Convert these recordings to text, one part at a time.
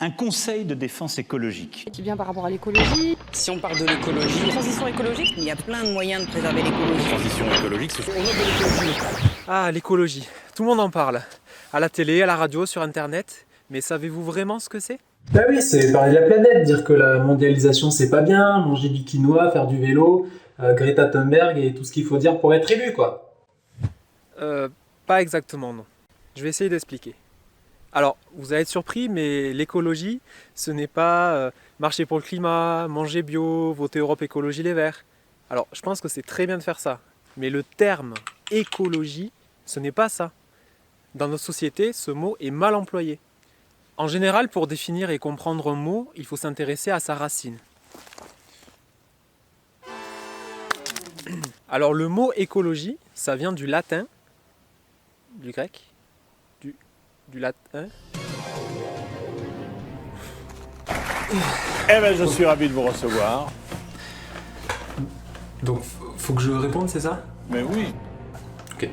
un conseil de défense écologique. C'est bien par rapport à l'écologie. Si on parle de l'écologie, Transition écologique. il y a plein de moyens de préserver l'écologie. Transition écologique, c'est Ah, l'écologie. Tout le monde en parle. À la télé, à la radio, sur Internet. Mais savez-vous vraiment ce que c'est ? Bah oui, c'est parler de la planète, dire que la mondialisation c'est pas bien, manger du quinoa, faire du vélo, Greta Thunberg et tout ce qu'il faut dire pour être élu, quoi. Pas exactement, non. Je vais essayer d'expliquer. Alors, vous allez être surpris, mais l'écologie, ce n'est pas marcher pour le climat, manger bio, voter Europe Écologie Les Verts. Alors, je pense que c'est très bien de faire ça. Mais le terme écologie, ce n'est pas ça. Dans notre société, ce mot est mal employé. En général, pour définir et comprendre un mot, il faut s'intéresser à sa racine. Alors, le mot écologie, ça vient du latin, du grec, du latin. Eh bien, je suis ravi de vous recevoir. Donc faut que je réponde, c'est ça ? Mais oui. Ok.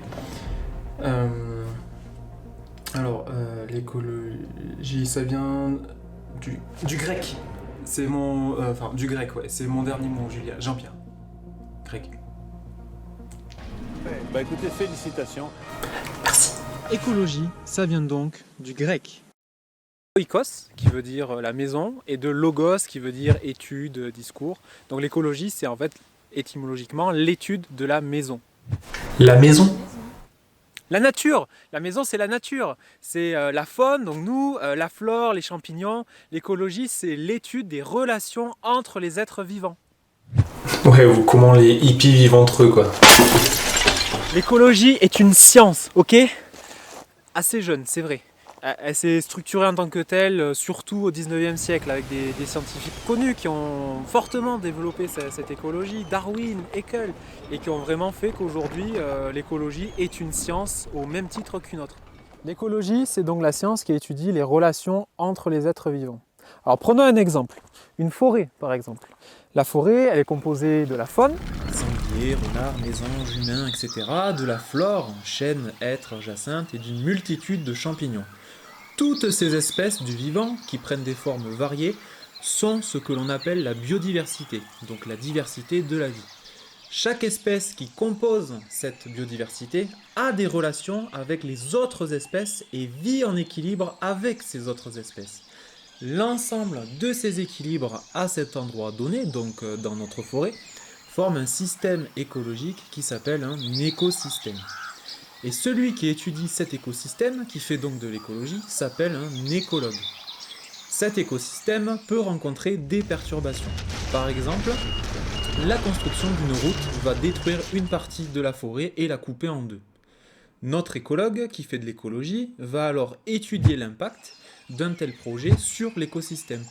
Alors, l'écologie, ça vient du grec. C'est mon... du grec, ouais. C'est mon dernier mot, Julien. Jean-Pierre. Grec. Bah écoutez, félicitations. Écologie, ça vient donc du grec. Oikos, qui veut dire la maison, et de logos, qui veut dire étude, discours. Donc l'écologie, c'est en fait étymologiquement l'étude de la maison. La maison ? La nature, la maison c'est la nature, c'est la faune, donc nous, la flore, les champignons. L'écologie c'est l'étude des relations entre les êtres vivants. Ouais, ou comment les hippies vivent entre eux, quoi. L'écologie est une science, ok ? Assez jeune, c'est vrai. Elle s'est structurée en tant que telle, surtout au 19e siècle, avec des scientifiques connus qui ont fortement développé cette écologie, Darwin, Haeckel, et qui ont vraiment fait qu'aujourd'hui, l'écologie est une science au même titre qu'une autre. L'écologie, c'est donc la science qui étudie les relations entre les êtres vivants. Alors prenons un exemple, une forêt par exemple. La forêt, elle est composée de la faune, sangliers, renards, mésanges, humains, etc., de la flore, chênes, hêtres, jacinthes, et d'une multitude de champignons. Toutes ces espèces du vivant, qui prennent des formes variées, sont ce que l'on appelle la biodiversité, donc la diversité de la vie. Chaque espèce qui compose cette biodiversité a des relations avec les autres espèces et vit en équilibre avec ces autres espèces. L'ensemble de ces équilibres à cet endroit donné, donc dans notre forêt, forme un système écologique qui s'appelle un écosystème. Et celui qui étudie cet écosystème, qui fait donc de l'écologie, s'appelle un écologue. Cet écosystème peut rencontrer des perturbations. Par exemple, la construction d'une route va détruire une partie de la forêt et la couper en deux. Notre écologue, qui fait de l'écologie, va alors étudier l'impact d'un tel projet sur l'écosystème.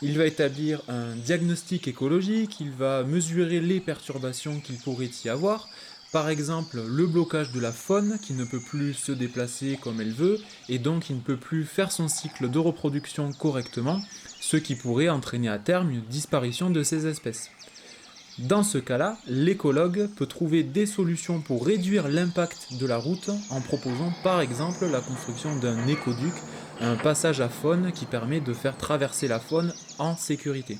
Il va établir un diagnostic écologique, il va mesurer les perturbations qu'il pourrait y avoir, par exemple le blocage de la faune qui ne peut plus se déplacer comme elle veut et donc qui ne peut plus faire son cycle de reproduction correctement, ce qui pourrait entraîner à terme une disparition de ces espèces. Dans ce cas-là, l'écologue peut trouver des solutions pour réduire l'impact de la route en proposant par exemple la construction d'un écoduc, un passage à faune qui permet de faire traverser la faune en sécurité.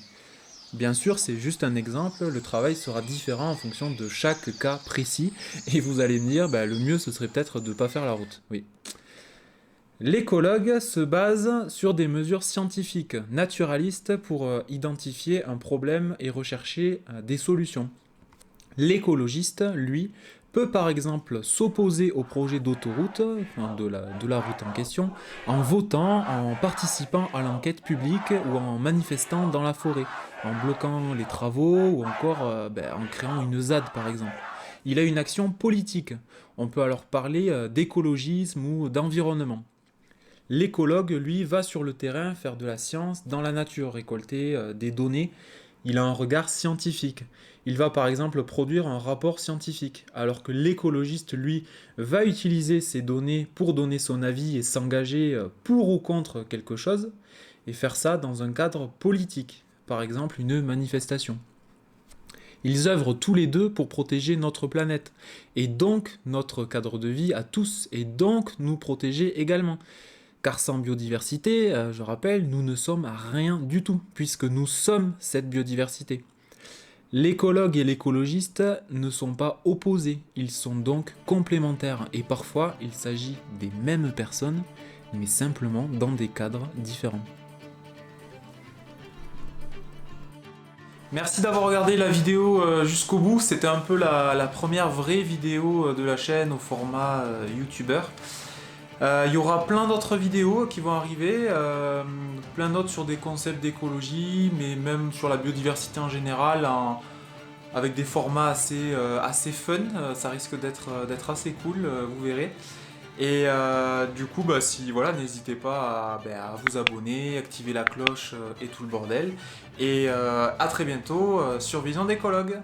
Bien sûr, c'est juste un exemple, le travail sera différent en fonction de chaque cas précis, et vous allez me dire, le mieux ce serait peut-être de ne pas faire la route. Oui. L'écologue se base sur des mesures scientifiques, naturalistes, pour identifier un problème et rechercher des solutions. L'écologiste, lui, peut par exemple s'opposer au projet d'autoroute, de la route en question, en votant, en participant à l'enquête publique ou en manifestant dans la forêt, en bloquant les travaux ou encore en créant une ZAD par exemple. Il a une action politique. On peut alors parler d'écologisme ou d'environnement. L'écologue, lui, va sur le terrain faire de la science dans la nature, récolter des données. Il a un regard scientifique. Il va par exemple produire un rapport scientifique, alors que l'écologiste, lui, va utiliser ces données pour donner son avis et s'engager pour ou contre quelque chose, et faire ça dans un cadre politique, par exemple une manifestation. Ils œuvrent tous les deux pour protéger notre planète, et donc notre cadre de vie à tous, et donc nous protéger également. Car sans biodiversité, je rappelle, nous ne sommes rien du tout, puisque nous sommes cette biodiversité. L'écologue et l'écologiste ne sont pas opposés, ils sont donc complémentaires, et parfois il s'agit des mêmes personnes, mais simplement dans des cadres différents. Merci d'avoir regardé la vidéo jusqu'au bout. C'était un peu la première vraie vidéo de la chaîne au format YouTuber. Il y aura plein d'autres vidéos qui vont arriver, plein d'autres sur des concepts d'écologie, mais même sur la biodiversité en général, avec des formats assez fun. Ça risque d'être assez cool, vous verrez. Et du coup, n'hésitez pas à vous abonner, activer la cloche et tout le bordel. Et à très bientôt sur Vision d'écologue.